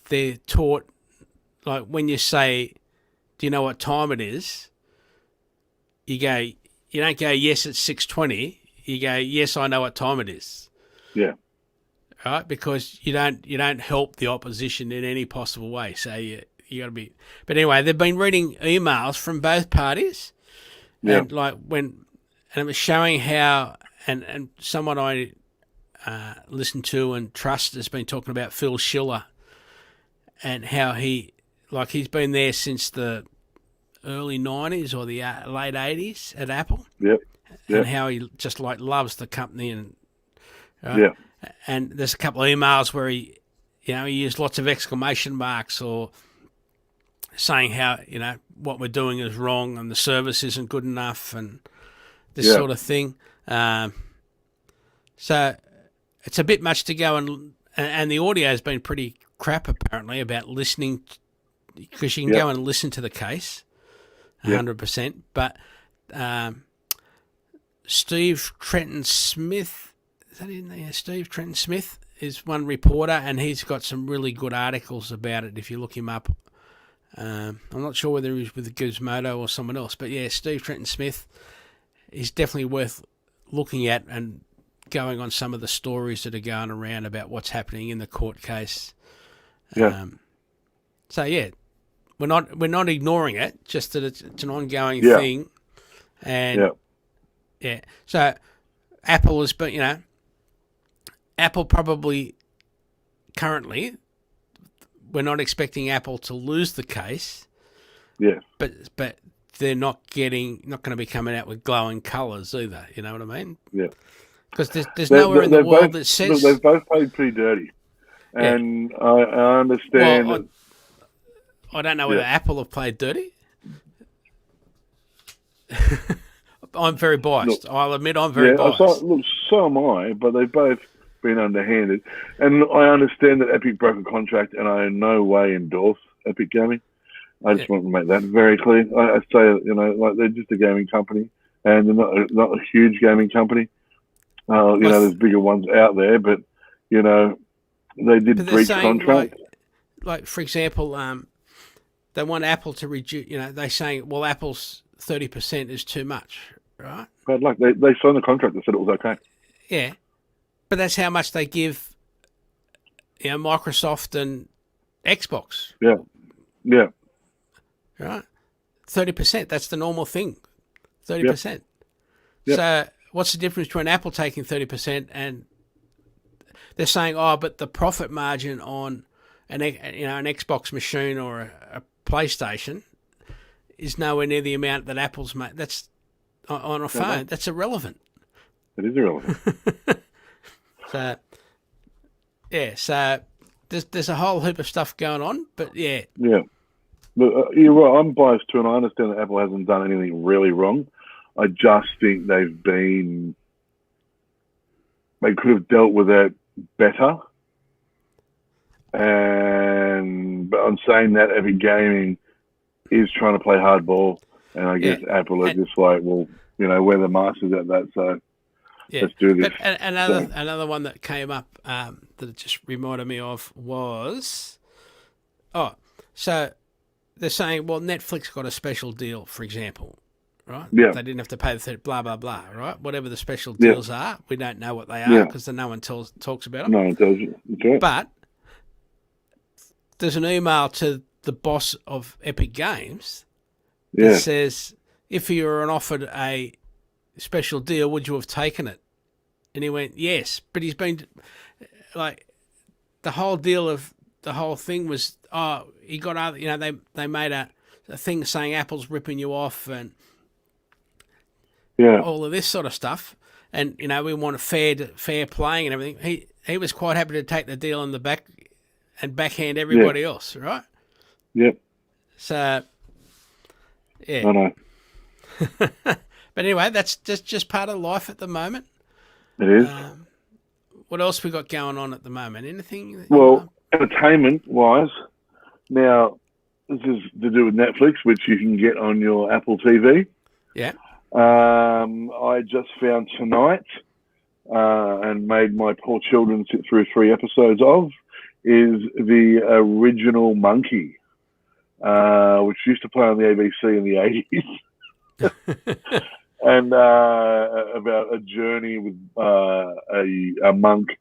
they're taught, like when you say, do you know what time it is, you don't go, yes, it's 6:20, you go, yes, I know what time it is. Right? Because you don't help the opposition in any possible way. So you got to be. But anyway, they've been reading emails from both parties, and it was showing how, and someone I listen to and trust has been talking about Phil Schiller, and how he's been there since the early 90s or the late 80s at Apple. And how he just loves the company, and and there's a couple of emails where he used lots of exclamation marks or saying how what we're doing is wrong and the service isn't good enough and this sort of thing. So it's a bit much to go, and the audio has been pretty crap apparently about listening, because you can go and listen to the case 100%. But Steve Trenton Smith, is that in there? Steve Trenton Smith is one reporter, and he's got some really good articles about it if you look him up. I'm not sure whether he's with Gizmodo or someone else, but Steve Trenton Smith is definitely worth looking at and going on some of the stories that are going around about what's happening in the court case. Yeah. So yeah, we're not ignoring it. Just that it's an ongoing Yeah. thing, and yeah. So Apple has been, Apple probably currently, we're not expecting Apple to lose the case. Yeah. But they're not going to be coming out with glowing colours either. You know what I mean? Yeah. Because there's nowhere in the world that says... They've both played pretty dirty. And I understand... Well, I don't know whether Apple have played dirty. I'm very biased. Look, I'll admit I'm very biased. So am I, but they've both been underhanded. And I understand that Epic broke a contract, and I in no way endorse Epic Gaming. I just want to make that very clear. I say, they're just a gaming company, and they're not a huge gaming company. There's bigger ones out there, but, they did breach contract. Like, for example, they want Apple to reduce, they're saying, well, Apple's 30% is too much, right? But they signed the contract that said it was okay. Yeah. But that's how much they give, Microsoft and Xbox. Yeah. Yeah. Right? 30%. That's the normal thing. 30%. Yep. So what's the difference between Apple taking 30% and they're saying, oh, but the profit margin on an Xbox machine or a PlayStation is nowhere near the amount that Apple's made. That's on a phone. That's irrelevant. It is irrelevant. So there's a whole heap of stuff going on, but yeah. Yeah. But you're right, I'm biased too, and I understand that Apple hasn't done anything really wrong. I just think they could have dealt with it better. But I'm saying that Epic Gaming is trying to play hardball, and I guess Apple are just like, well, we're the masters at that, so let's do this. But another one that came up that it just reminded me of was, so they're saying, well, Netflix got a special deal, for example, right? Yeah. They didn't have to pay the blah, blah, blah, right? Whatever the special deals are, we don't know what they are because no one talks about them. No one tells you. Okay. But there's an email to the boss of Epic Games that says, if you were offered a special deal, would you have taken it? And he went, yes. But he's been, like, the whole thing was, he got other, they made a thing saying Apple's ripping you off and all of this sort of stuff. And, we want a fair playing and everything. He was quite happy to take the deal in the back and backhand everybody else, right? Yep. So, yeah. I know. But anyway, that's just part of life at the moment. It is. What else we got going on at the moment? Anything? Well, entertainment-wise, now this is to do with Netflix, which you can get on your Apple TV. Yeah. I just found tonight and made my poor children sit through 3 episodes of is the original Monkey, which used to play on the ABC in the 80s. And about a journey with a monk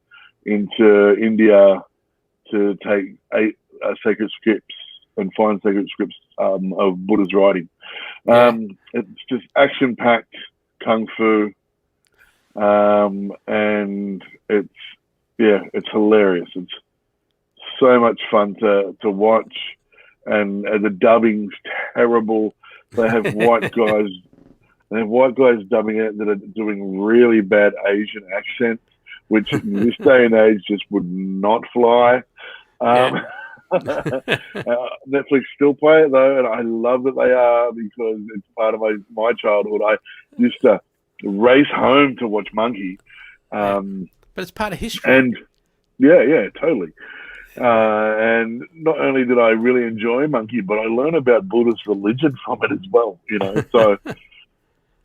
into India to take 8 sacred scripts and find sacred scripts of Buddha's writing. It's just action-packed kung fu, and it's hilarious. It's so much fun to watch, and the dubbing's terrible. They have white guys. They have white guys dubbing it that are doing really bad Asian accents, which in this day and age just would not fly. Netflix still play it though, and I love that they are because it's part of my childhood. I used to race home to watch Monkey. But it's part of history. And yeah, totally. And not only did I really enjoy Monkey, but I learned about Buddhist religion from it as well. So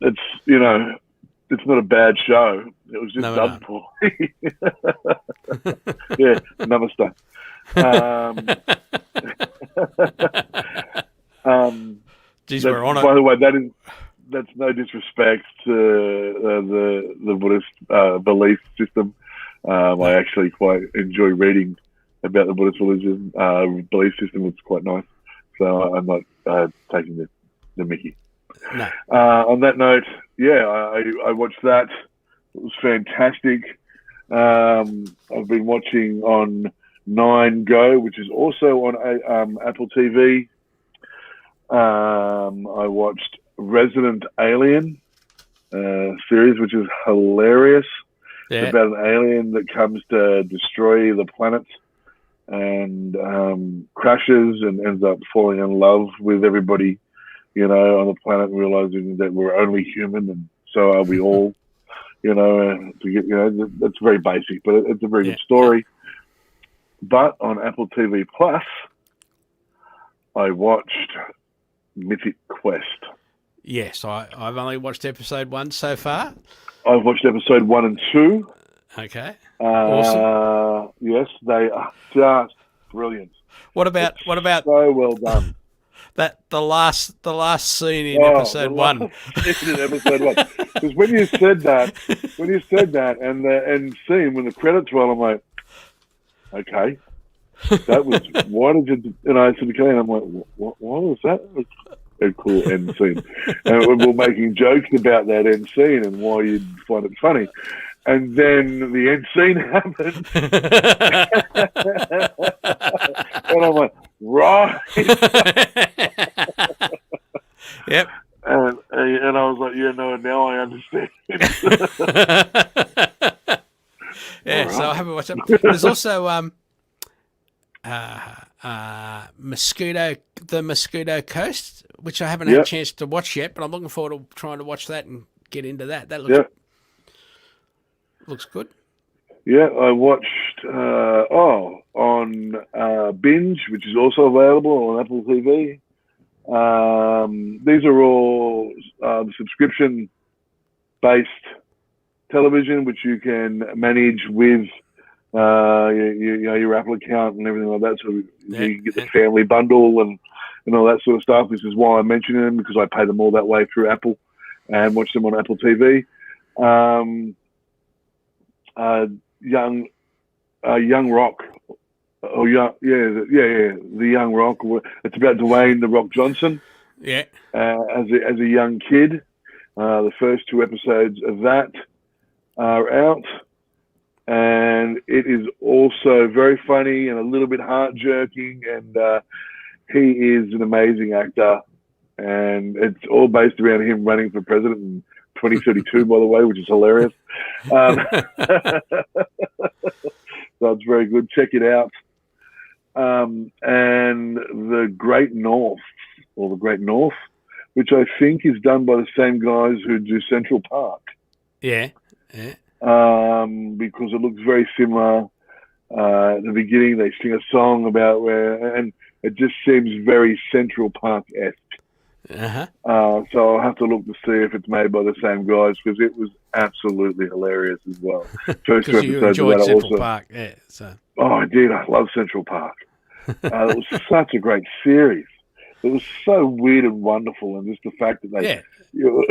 it's it's not a bad show. It was just dubbed poorly. Yeah, namaste. Geez, we're on it. By the way, that's no disrespect to the Buddhist belief system. I actually quite enjoy reading about the Buddhist religion belief system. It's quite nice. So I'm not taking the mickey. No. On that note, yeah, I watched that. It was fantastic. I've been watching on 9Go, which is also on Apple TV. I watched Resident Alien series, which is hilarious. Yeah. It's about an alien that comes to destroy the planet and crashes and ends up falling in love with everybody, on the planet, and realizing that we're only human and so are we all. That's very basic, but it's a very good story. But on Apple TV Plus, I watched Mythic Quest. Yes, I've only watched episode 1 so far. I've watched episode 1 and 2. Okay. Awesome. Yes, they are just brilliant. What about so well done? The last scene in episode 1. In episode 1. Because when you said that, and the end scene when the credits roll, I'm like, okay, that was why did you? And I said, okay, and I'm like, what was that? A cool end scene, and we were making jokes about that end scene and why you'd find it funny. And then the end scene happened. And I'm like, right. Yep. And I was like, yeah, no, now I understand. Yeah, right. So I haven't watched it. There's also the Mosquito Coast, which I haven't had a chance to watch yet, but I'm looking forward to trying to watch that and get into that. That looks good. Yeah, I watched on Binge, which is also available on Apple TV. These are all subscription-based television, which you can manage with your Apple account and everything like that. So you can get the family bundle and all that sort of stuff. This is why I'm mentioning them, because I pay them all that way through Apple and watch them on Apple TV. Young Rock. The Young Rock. It's about Dwayne "The Rock" Johnson. Yeah. As a young kid. The first 2 episodes of that are out, and it is also very funny and a little bit heart-jerking, and he is an amazing actor, and it's all based around him running for president in 2032, by the way, which is hilarious. So it's very good. Check it out. And The Great North, which I think is done by the same guys who do Central Park. Yeah. Because it looks very similar. At the beginning, they sing a song about and it just seems very Central Park-esque. So I'll have to look to see if it's made by the same guys, because it was absolutely hilarious as well. First 2 episodes of that Central Park, yeah. So. Oh, I did. I love Central Park. It was such a great series. It was so weird and wonderful, and just the fact that it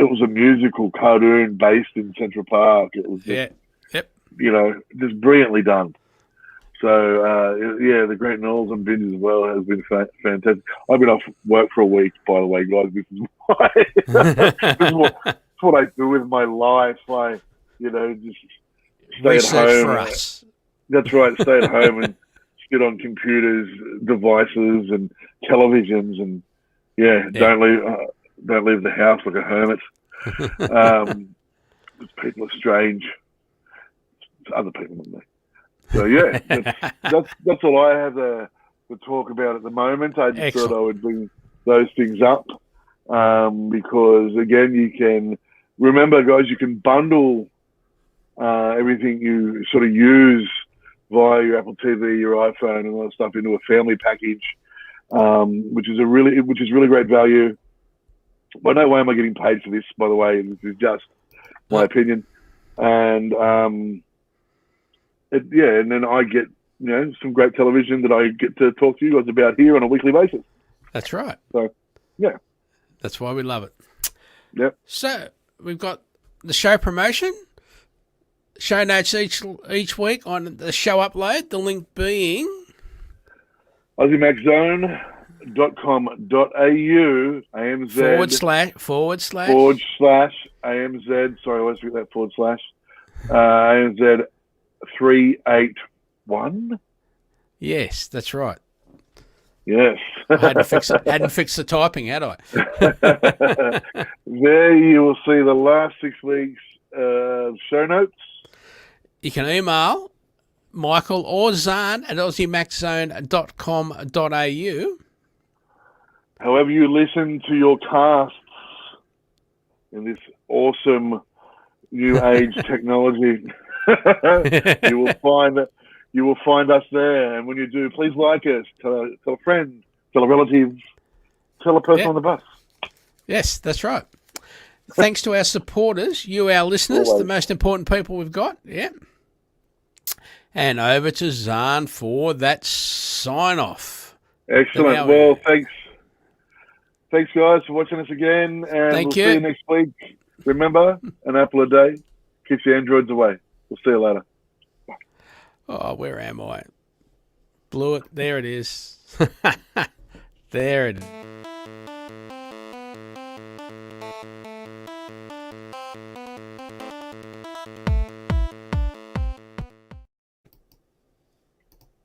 was a musical cartoon based in Central Park. It was just, just brilliantly done. So, The Great Knowles on Binge as well has been fantastic. I've been off work for a week, by the way, guys. This is why. This is what I do with my life. I, just stay Research at home. For us. That's right. Stay at home and sit on computers, devices, and televisions, and don't leave the house like a hermit. People are strange. It's other people than me. So that's all I have to talk about at the moment. I just thought I would bring those things up because again, you can remember, guys, you can bundle everything you sort of use via your Apple TV, your iPhone, and all that stuff into a family package, which is really great value. By no way am I getting paid for this, by the way. This is just my opinion, and and then I get some great television that I get to talk to you guys about here on a weekly basis. That's right. So, yeah, that's why we love it. Yep. So we've got the show promotion, show notes each week on the show upload, the link being AussieMaxZone.com.au AMZ / AMZ. Sorry, I always forget that / AMZ 381. Yes, that's right. Yes. I hadn't fixed the typing, had I? There you will see the last 6 weeks show notes. You can email Michael or Zarn at AussieMaxZone.com.au. However you listen to your casts in this awesome new age technology, you will find us there. And when you do, please like us, tell a friend, tell a relative, tell a person on the bus. Yes, that's right. Thanks to our supporters, you, our listeners, the most important people we've got. Yeah. And over to Zarn for that sign-off. Excellent. Well, thanks. Thanks, guys, for watching us again. And see you next week. Remember, an apple a day keeps the androids away. We'll see you later. Oh, where am I? Blew it. There it is. There it is.